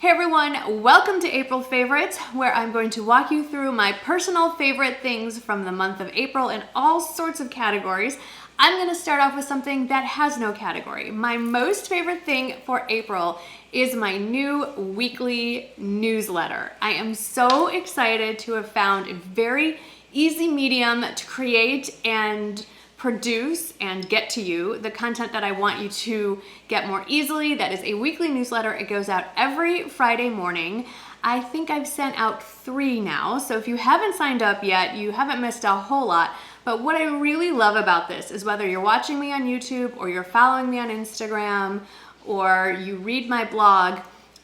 Hey everyone, welcome to April Favorites, where I'm going to walk you through my personal favorite things from the month of April in all sorts of categories. I'm going to start off with something that has no category. My most favorite thing for April is my new weekly newsletter. I am so excited to have found a very easy medium to create and produce and get to you the content that I want you to get more easily. That is a weekly newsletter. It goes out every Friday morning. I think I've sent out 3 now, so if you haven't signed up yet, you haven't missed a whole lot. But what I really love about this is whether you're watching me on YouTube or you're following me on Instagram or you read my blog,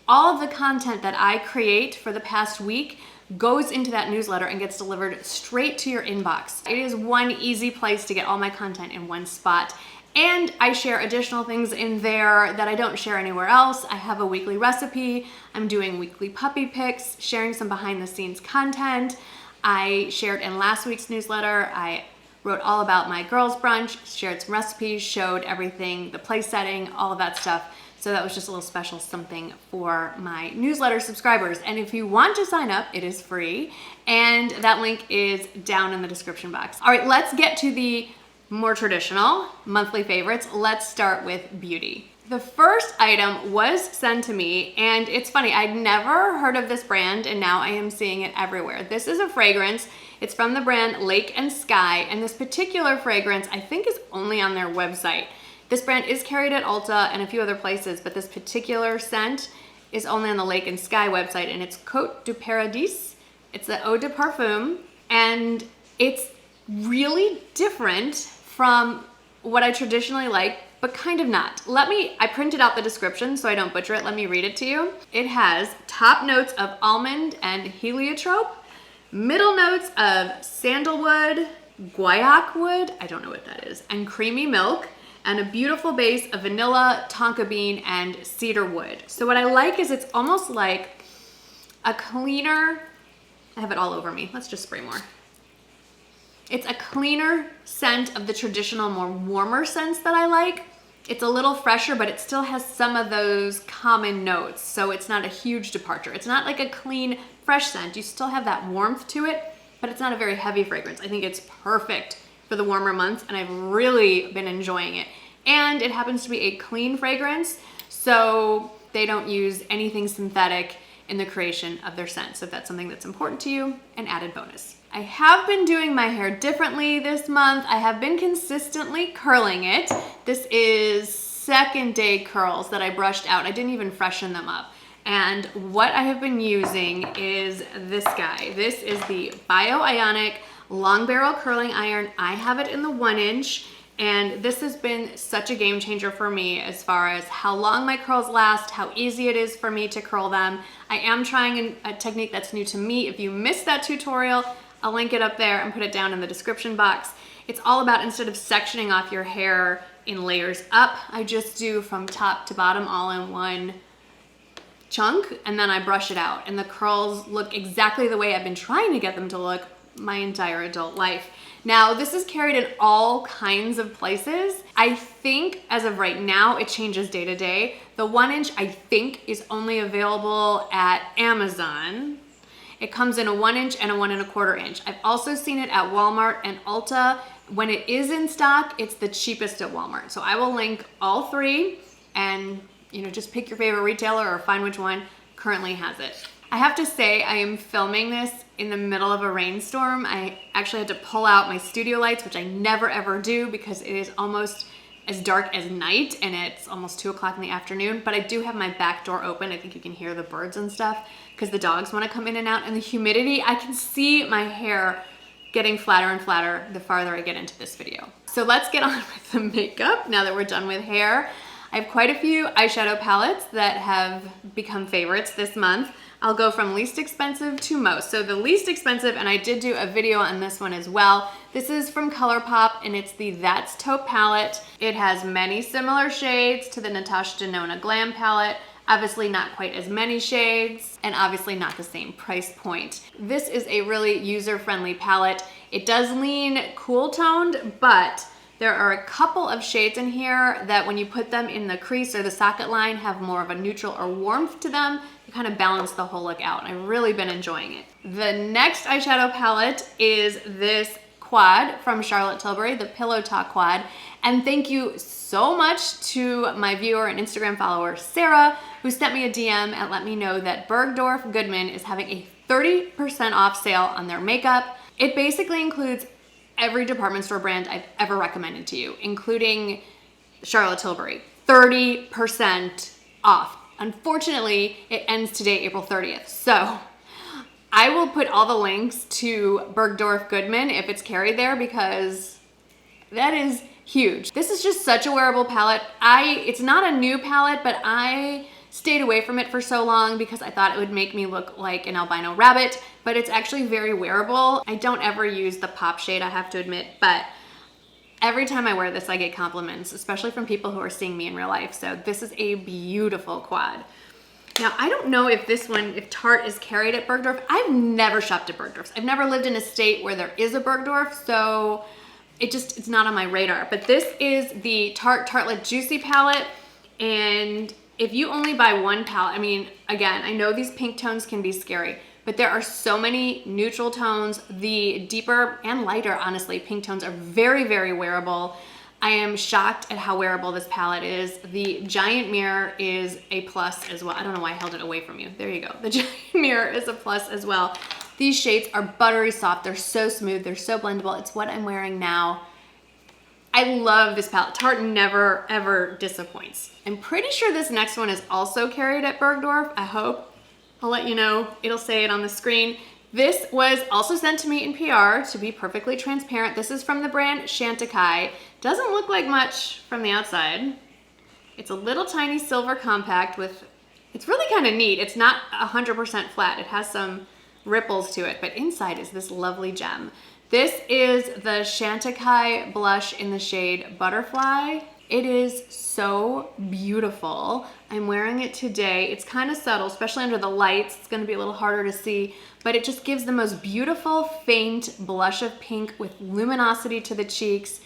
all of the content that I create for the past week goes into that newsletter and gets delivered straight to your inbox. It is one easy place to get all my content in one spot. And I share additional things in there that I don't share anywhere else. I have a weekly recipe. I'm doing weekly puppy pics, sharing some behind the scenes content. I shared in last week's newsletter, I wrote all about my girls' brunch, shared some recipes, showed everything, the place setting, all of that stuff. So that was just a little special something for my newsletter subscribers. And if you want to sign up, it is free. And that link is down in the description box. All right, let's get to the more traditional monthly favorites. Let's start with beauty. The first item was sent to me, and it's funny, I'd never heard of this brand, and now I am seeing it everywhere. This is a fragrance. It's from the brand Lake and Sky, and this particular fragrance I think is only on their website. This brand is carried at Ulta and a few other places, but this particular scent is only on the Lake and Sky website, and it's Côte du Paradis. It's the Eau de Parfum, and it's really different from what I traditionally like, but kind of not. I printed out the description so I don't butcher it. Let me read it to you. It has top notes of almond and heliotrope, middle notes of sandalwood, guaiac wood, I don't know what that is, and creamy milk, and a beautiful base of vanilla, tonka bean, and cedar wood. So what I like is it's almost like a cleaner, I have it all over me, let's just spray more. It's a cleaner scent of the traditional, more warmer scents that I like. It's a little fresher, but it still has some of those common notes, so it's not a huge departure. It's not like a clean, fresh scent. You still have that warmth to it, but it's not a very heavy fragrance. I think it's perfect for the warmer months, and I've really been enjoying it. And it happens to be a clean fragrance, so they don't use anything synthetic in the creation of their scent. So if that's something that's important to you, an added bonus. I have been doing my hair differently this month. I have been consistently curling it. This is second day curls that I brushed out. I didn't even freshen them up. And what I have been using is this guy. This is the Ionic long barrel curling iron. I have it in the 1-inch, and this has been such a game changer for me as far as how long my curls last, how easy it is for me to curl them. I am trying a technique that's new to me. If you missed that tutorial, I'll link it up there and put it down in the description box. It's all about, instead of sectioning off your hair in layers up, I just do from top to bottom all in one chunk, and then I brush it out, and the curls look exactly the way I've been trying to get them to look my entire adult life. Now, this is carried in all kinds of places. I think as of right now, it changes day to day. The 1-inch I think is only available at Amazon. It comes in a 1-inch and a 1 1/4 inch. I've also seen it at Walmart and Ulta. When it is in stock, it's the cheapest at Walmart. So I will link all 3, and just pick your favorite retailer or find which one currently has it. I have to say, I am filming this in the middle of a rainstorm. I actually had to pull out my studio lights, which I never ever do because it is almost as dark as night and it's almost 2 o'clock in the afternoon, but I do have my back door open. I think you can hear the birds and stuff because the dogs want to come in and out, and the humidity, I can see my hair getting flatter and flatter the farther I get into this video. So let's get on with the makeup now that we're done with hair. I have quite a few eyeshadow palettes that have become favorites this month. I'll go from least expensive to most. So the least expensive, and I did do a video on this one as well. This is from ColourPop, and it's the That's Taupe palette. It has many similar shades to the Natasha Denona Glam palette. Obviously not quite as many shades, and obviously not the same price point. This is a really user-friendly palette. It does lean cool toned, but There are a couple of shades in here that when you put them in the crease or the socket line have more of a neutral or warmth to them. You kind of balance the whole look out. I've really been enjoying it. The next eyeshadow palette is this quad from Charlotte Tilbury, the Pillow Talk quad. And thank you so much to my viewer and Instagram follower, Sarah, who sent me a DM and let me know that Bergdorf Goodman is having a 30% off sale on their makeup. It basically includes every department store brand I've ever recommended to you, including Charlotte Tilbury. 30% off. Unfortunately, it ends today, April 30th. So I will put all the links to Bergdorf Goodman if it's carried there, because that is huge. This is just such a wearable palette. It's not a new palette, but I stayed away from it for so long because I thought it would make me look like an albino rabbit, but it's actually very wearable. I don't ever use the pop shade, I have to admit, but every time I wear this, I get compliments, especially from people who are seeing me in real life. So this is a beautiful quad. Now, I don't know if this one, if Tarte is carried at Bergdorf. I've never shopped at Bergdorf's. I've never lived in a state where there is a Bergdorf, so it's not on my radar. But this is the Tarte Tartelette Juicy palette, and if you only buy one palette, I mean, again, I know these pink tones can be scary, but there are so many neutral tones. The deeper and lighter, honestly, pink tones are very, very wearable. I am shocked at how wearable this palette is. The giant mirror is a plus as well. I don't know why I held it away from you. There you go. The giant mirror is a plus as well. These shades are buttery soft. They're so smooth. They're so blendable. It's what I'm wearing now. I love this palette. Tarte never, ever disappoints. I'm pretty sure this next one is also carried at Bergdorf. I hope. I'll let you know. It'll say it on the screen. This was also sent to me in PR, to be perfectly transparent. This is from the brand Chantecaille. Doesn't look like much from the outside. It's a little tiny silver compact with, it's really kind of neat. It's not 100% flat. It has some ripples to it, but inside is this lovely gem. This is the Chantecaille blush in the shade Butterfly. It is so beautiful. I'm wearing it today. It's kind of subtle, especially under the lights. It's gonna be a little harder to see, but it just gives the most beautiful faint blush of pink with luminosity to the cheeks.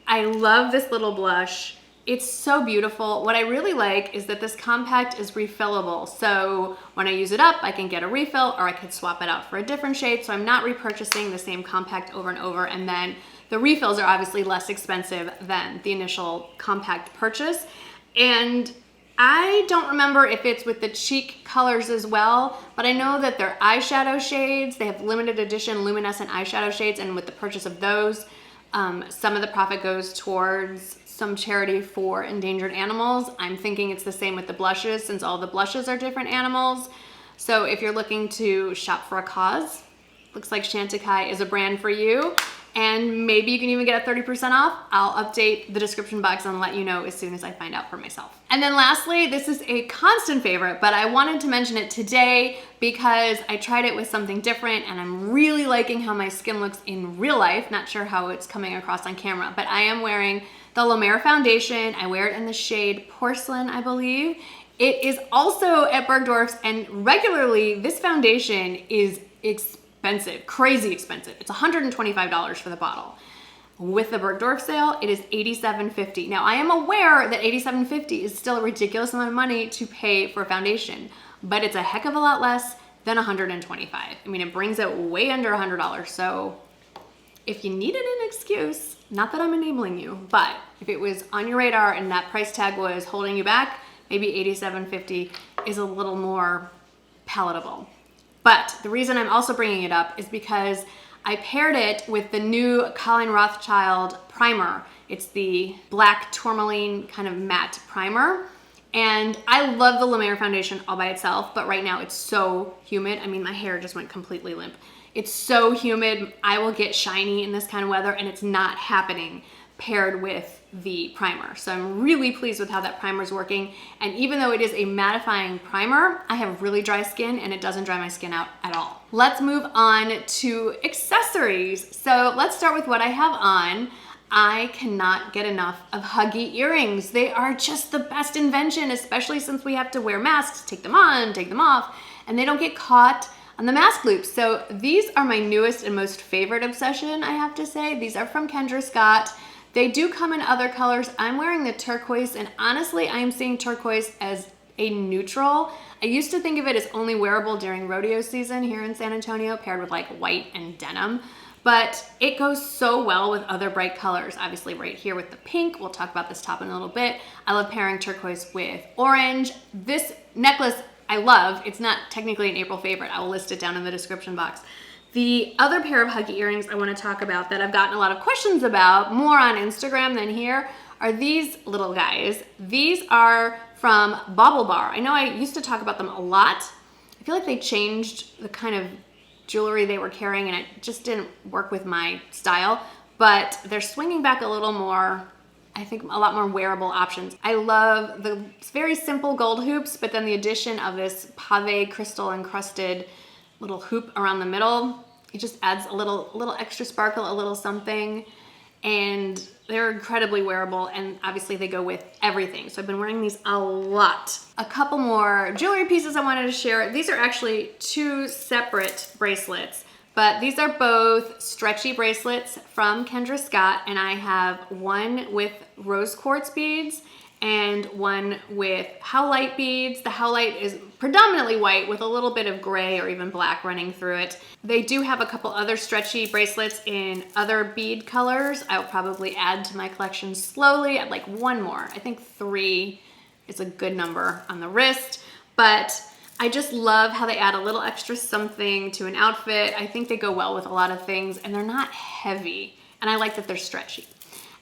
I love this little blush. It's so beautiful. What I really like is that this compact is refillable. So when I use it up, I can get a refill, or I could swap it out for a different shade. So I'm not repurchasing the same compact over and over. And then the refills are obviously less expensive than the initial compact purchase. And I don't remember if it's with the cheek colors as well, but I know that they're eyeshadow shades. They have limited edition luminescent eyeshadow shades, and with the purchase of those, some of the profit goes towards some charity for endangered animals. I'm thinking it's the same with the blushes, since all the blushes are different animals. So if you're looking to shop for a cause, looks like Chantecaille is a brand for you. And maybe you can even get a 30% off. I'll update the description box and let you know as soon as I find out for myself. And then lastly, this is a constant favorite, but I wanted to mention it today because I tried it with something different and I'm really liking how my skin looks in real life. Not sure how it's coming across on camera, but I am wearing the La Mer foundation. I wear it in the shade Porcelain, I believe. It is also at Bergdorf's, and regularly this foundation is expensive, crazy expensive. It's $125 for the bottle. With the Bergdorf sale, it is $87.50. Now, I am aware that $87.50 is still a ridiculous amount of money to pay for a foundation, but it's a heck of a lot less than $125. I mean, it brings it way under $100. So if you needed an excuse, not that I'm enabling you, but if it was on your radar and that price tag was holding you back, maybe $87.50 is a little more palatable. But the reason I'm also bringing it up is because I paired it with the new Colleen Rothschild primer. It's the black tourmaline kind of matte primer. And I love the La Mer foundation all by itself, but right now it's so humid. I mean, my hair just went completely limp. It's so humid. I will get shiny in this kind of weather, and it's not happening paired with the primer. So I'm really pleased with how that primer is working. And even though it is a mattifying primer, I have really dry skin and it doesn't dry my skin out at all. Let's move on to accessories. So let's start with what I have on. I cannot get enough of huggy earrings. They are just the best invention, especially since we have to wear masks, take them on, take them off, and they don't get caught on the mask loops. So these are my newest and most favorite obsession, I have to say. These are from Kendra Scott. They do come in other colors. I'm wearing the turquoise, and honestly, I am seeing turquoise as a neutral. I used to think of it as only wearable during rodeo season here in San Antonio, paired with like white and denim, but it goes so well with other bright colors. Obviously right here with the pink, we'll talk about this top in a little bit. I love pairing turquoise with orange. This necklace I love. It's not technically an April favorite. I will list it down in the description box. The other pair of huggy earrings I want to talk about that I've gotten a lot of questions about, more on Instagram than here, are these little guys. These are from Bauble Bar. I know I used to talk about them a lot. I feel like they changed the kind of jewelry they were carrying and it just didn't work with my style, but they're swinging back a little more. I think a lot more wearable options. I love the very simple gold hoops, but then the addition of this pave crystal encrusted little hoop around the middle, it just adds a little extra sparkle, a little something, and they're incredibly wearable, and obviously they go with everything. So I've been wearing these a lot. A couple more jewelry pieces I wanted to share. These are actually two separate bracelets, but these are both stretchy bracelets from Kendra Scott, and I have one with rose quartz beads and one with howlite beads. The howlite is predominantly white with a little bit of gray or even black running through it. They do have a couple other stretchy bracelets in other bead colors. I'll probably add to my collection slowly. I'd like one more. I think 3 is a good number on the wrist, but I just love how they add a little extra something to an outfit. I think they go well with a lot of things, and they're not heavy, and I like that they're stretchy.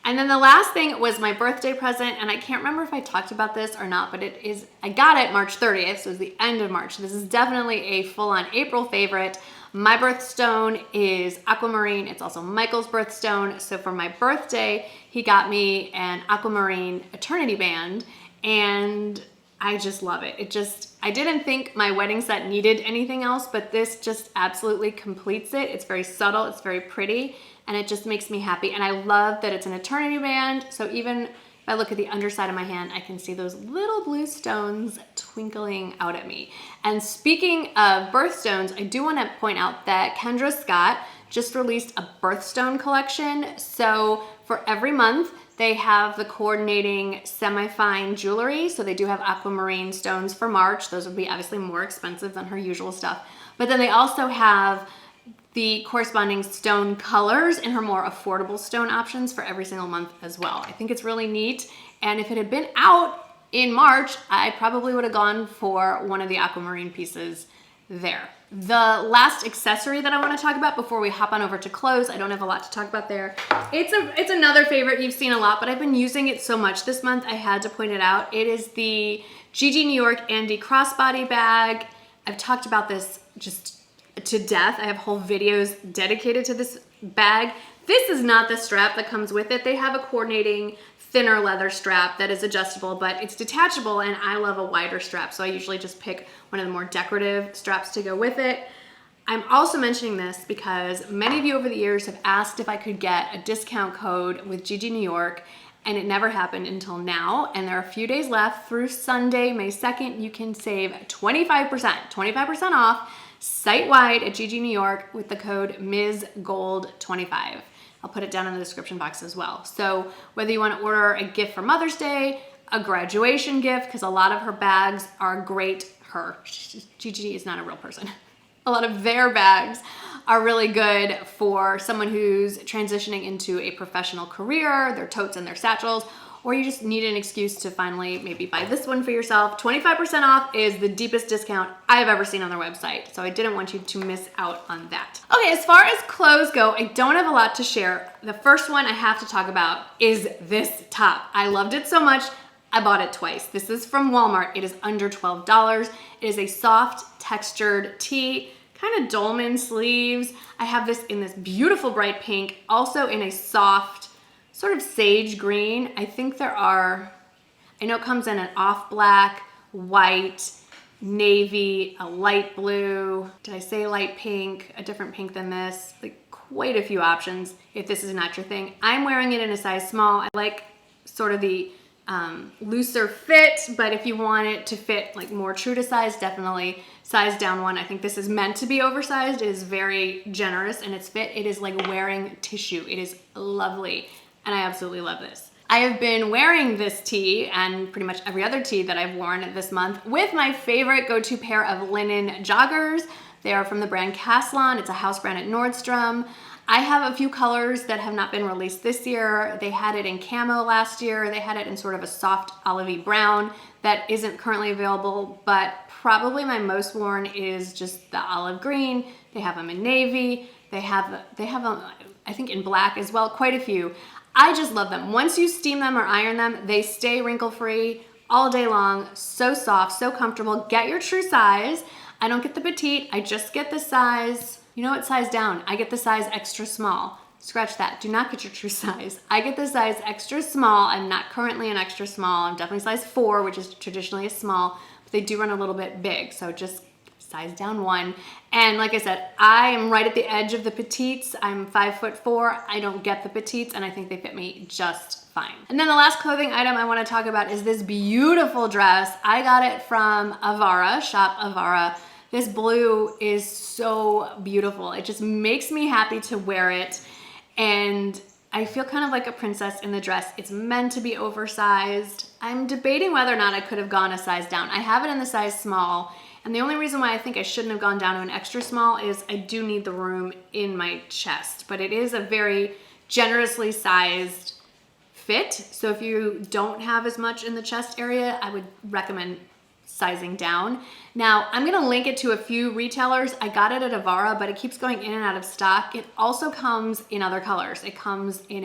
And then the last thing was my birthday present, and I can't remember if I talked about this or not, but I got it March 30th, so it was the end of March. This is definitely a full-on April favorite. My birthstone is aquamarine. It's also Michael's birthstone. So for my birthday, he got me an aquamarine eternity band, and I just love it. I didn't think my wedding set needed anything else, but this just absolutely completes it. It's very subtle, it's very pretty, and it just makes me happy. And I love that it's an eternity band, so even if I look at the underside of my hand, I can see those little blue stones twinkling out at me. And speaking of birthstones, I do want to point out that Kendra Scott just released a birthstone collection. So for every month, they have the coordinating semi-fine jewelry. So they do have aquamarine stones for March. Those would be obviously more expensive than her usual stuff. But then they also have the corresponding stone colors and her more affordable stone options for every single month as well. I think it's really neat. And if it had been out in March, I probably would have gone for one of the aquamarine pieces there. The last accessory that I want to talk about before we hop on over to clothes, I don't have a lot to talk about there. It's another favorite you've seen a lot, but I've been using it so much this month, I had to point it out. It is the GG New York Andy crossbody bag. I've talked about this just to death. I have whole videos dedicated to this bag. This is not the strap that comes with it. They have a coordinating thinner leather strap that is adjustable, but it's detachable, and I love a wider strap, so I usually just pick one of the more decorative straps to go with it. I'm also mentioning this because many of you over the years have asked if I could get a discount code with GG New York, and it never happened until now, and there are a few days left through Sunday, May 2nd. You can save 25% off site-wide at GG New York with the code MsGold25. I'll put it down in the description box as well. So whether you want to order a gift for Mother's Day, a graduation gift, because a lot of her bags are great. GG is not a real person. A lot of their bags are really good for someone who's transitioning into a professional career, their totes and their satchels, or you just need an excuse to finally maybe buy this one for yourself. 25% off is the deepest discount I've ever seen on their website, so I didn't want you to miss out on that. Okay, as far as clothes go, I don't have a lot to share. The first one I have to talk about is this top. I loved it so much, I bought it twice. This is from Walmart. It is under $12. It is a soft textured tee, kind of dolman sleeves. I have this in this beautiful bright pink, also in a soft sort of sage green. I know it comes in an off black, white, navy, a light blue. Did I say light pink? A different pink than this? Like quite a few options if this is not your thing. I'm wearing it in a size small. I like sort of the looser fit, but if you want it to fit like more true to size, definitely size down one. I think this is meant to be oversized. It is very generous in its fit. It is like wearing tissue. It is lovely. and I absolutely love this. I have been wearing this tee and pretty much every other tee that I've worn this month with my favorite go-to pair of linen joggers. They are from the brand Caslon. It's a house brand at Nordstrom. I have a few colors that have not been released this year. They had it in camo last year. They had it in sort of a soft olivey brown that isn't currently available, but probably my most worn is just the olive green. They have them in navy. They have them, I think, in black as well, quite a few. I just love them. Once you steam them or iron them, they stay wrinkle-free all day long. So soft, so comfortable. Get your true size. I don't get the petite. I just get the size, you know what size down? I get the size extra small. Scratch that. Do not get your true size. I get the size extra small. I'm not currently an extra small. I'm definitely size 4, which is traditionally a small, but they do run a little bit big. So just size down 1. And like I said, I am right at the edge of the petites. I'm 5'4". I don't get the petites, and I think they fit me just fine. And then the last clothing item I want to talk about is this beautiful dress. I got it from Avara, shop Avara. This blue is so beautiful. It just makes me happy to wear it. And I feel kind of like a princess in the dress. It's meant to be oversized. I'm debating whether or not I could have gone a size down. I have it in the size small. And the only reason why I think I shouldn't have gone down to an extra small is I do need the room in my chest, but it is a very generously sized fit. So if you don't have as much in the chest area, I would recommend sizing down. Now, I'm gonna link it to a few retailers. I got it at Avara, but it keeps going in and out of stock. It also comes in other colors. It comes in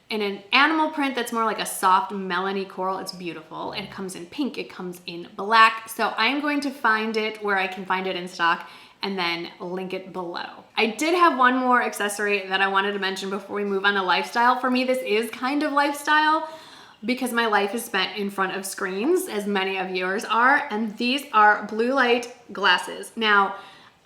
an animal print that's more like a soft melony coral. It's beautiful. It comes in pink, it comes in black. So I'm going to find it where I can find it in stock and then link it below. I did have one more accessory that I wanted to mention before we move on to lifestyle. For me, this is kind of lifestyle because my life is spent in front of screens, as many of yours are, and these are blue light glasses. Now,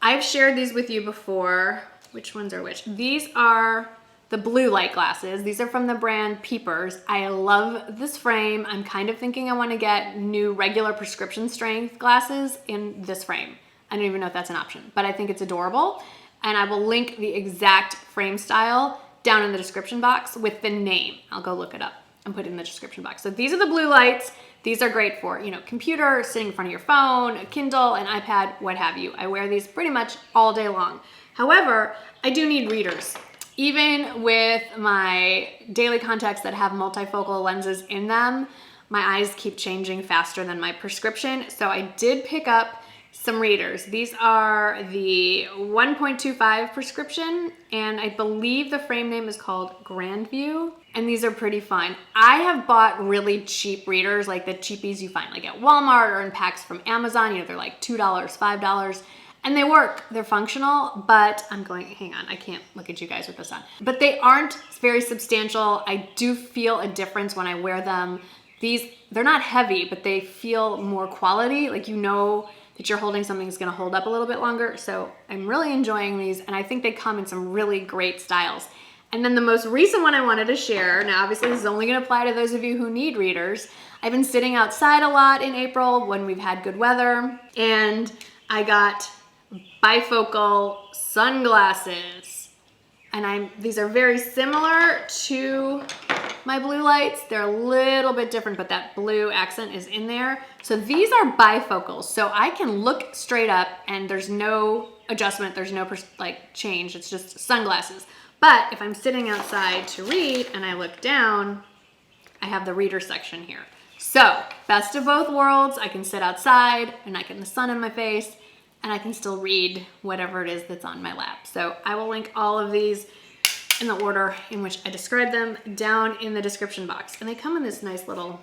I've shared these with you before. Which ones are which? These are the blue light glasses. These are from the brand Peepers. I love this frame. I'm kind of thinking I want to get new regular prescription strength glasses in this frame. I don't even know if that's an option, but I think it's adorable. And I will link the exact frame style down in the description box with the name. I'll go look it up and put it in the description box. So these are the blue lights. These are great for, you know, computer, sitting in front of your phone, a Kindle, an iPad, what have you. I wear these pretty much all day long. However, I do need readers. Even with my daily contacts that have multifocal lenses in them, my eyes keep changing faster than my prescription. So I did pick up some readers. These are the 1.25 prescription, and I believe the frame name is called Grandview, and these are pretty fun. I have bought really cheap readers, like the cheapies you find like at Walmart or in packs from Amazon. You know, they're like $2, $5. And they work, they're functional, but I'm going, hang on, I can't look at you guys with this on. But they aren't very substantial. I do feel a difference when I wear them. They're not heavy, but they feel more quality. Like, you know that you're holding something that's gonna hold up a little bit longer. So I'm really enjoying these, and I think they come in some really great styles. And then the most recent one I wanted to share, now obviously this is only gonna apply to those of you who need readers. I've been sitting outside a lot in April when we've had good weather, and I got Bifocal Sunglasses. And these are very similar to my blue lights. They're a little bit different, but that blue accent is in there. So these are bifocals. So I can look straight up and there's no adjustment. There's no like change. It's just sunglasses. But if I'm sitting outside to read and I look down, I have the reader section here. So best of both worlds. I can sit outside and I get the sun in my face, and I can still read whatever it is that's on my lap. So I will link all of these in the order in which I described them down in the description box. And they come in this nice little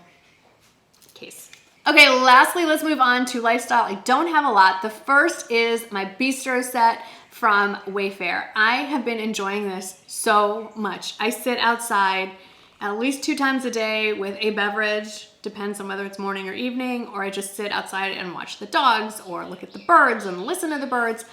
case. Okay, lastly, let's move on to lifestyle. I don't have a lot. The first is my bistro set from Wayfair. I have been enjoying this so much. I sit outside at least 2 times a day with a beverage, depends on whether it's morning or evening, or I just sit outside and watch the dogs or look at the birds and listen to the birds.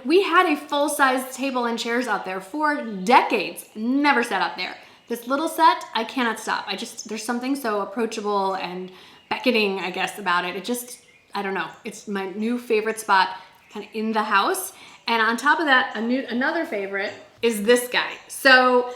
We had a full-size table and chairs out there for decades, never sat out there. This little set, I cannot stop. There's something so approachable and beckoning, I guess, about it. I don't know. It's my new favorite spot kind of in the house. And on top of that, another favorite is this guy. So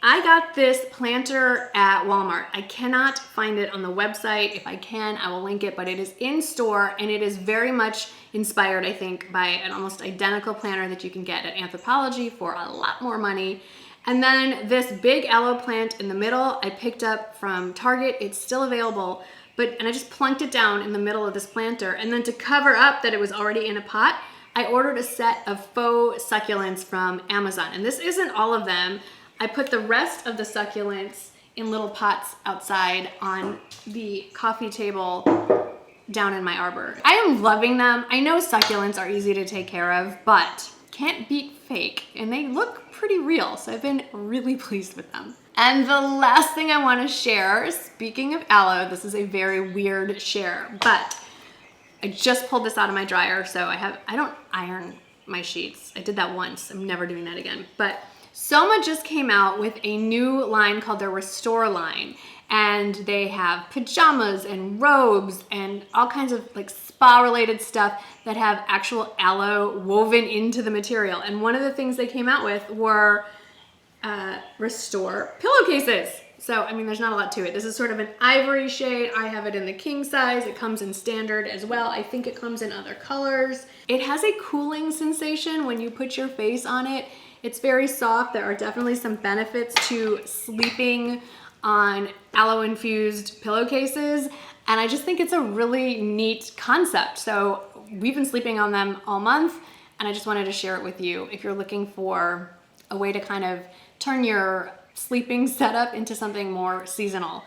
I got this planter at Walmart. I cannot find it on the website. If I can, I will link it, but it is in store and it is very much inspired, I think, by an almost identical planner that you can get at Anthropologie for a lot more money. And then this big aloe plant in the middle, I picked up from Target. It's still available, and I just plunked it down in the middle of this planter. And then to cover up that it was already in a pot, I ordered a set of faux succulents from Amazon. And this isn't all of them. I put the rest of the succulents in little pots outside on the coffee table down in my arbor. I am loving them. I know succulents are easy to take care of, but can't beat fake, and they look pretty real, so I've been really pleased with them. And the last thing I want to share, speaking of aloe, this is a very weird share, but I just pulled this out of my dryer, so I don't iron my sheets. I did that once. I'm never doing that again. But Soma just came out with a new line called their Restore line, and they have pajamas and robes and all kinds of like spa related stuff that have actual aloe woven into the material. And one of the things they came out with were Restore pillowcases. So, I mean, there's not a lot to it. This is sort of an ivory shade. I have it in the king size. It comes in standard as well. I think it comes in other colors. It has a cooling sensation when you put your face on it. It's very soft. There are definitely some benefits to sleeping on aloe infused pillowcases. And I just think it's a really neat concept. So we've been sleeping on them all month, and I just wanted to share it with you. If you're looking for a way to kind of turn your sleeping setup into something more seasonal,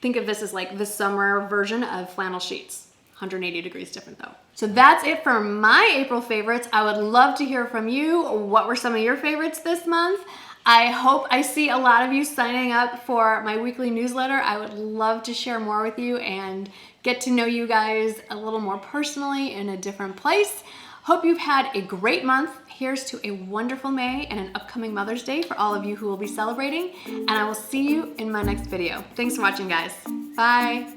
think of this as like the summer version of flannel sheets. 180 degrees different though. So that's it for my April favorites. I would love to hear from you. What were some of your favorites this month? I hope I see a lot of you signing up for my weekly newsletter. I would love to share more with you and get to know you guys a little more personally in a different place. Hope you've had a great month. Here's to a wonderful May and an upcoming Mother's Day for all of you who will be celebrating. And I will see you in my next video. Thanks for watching, guys. Bye.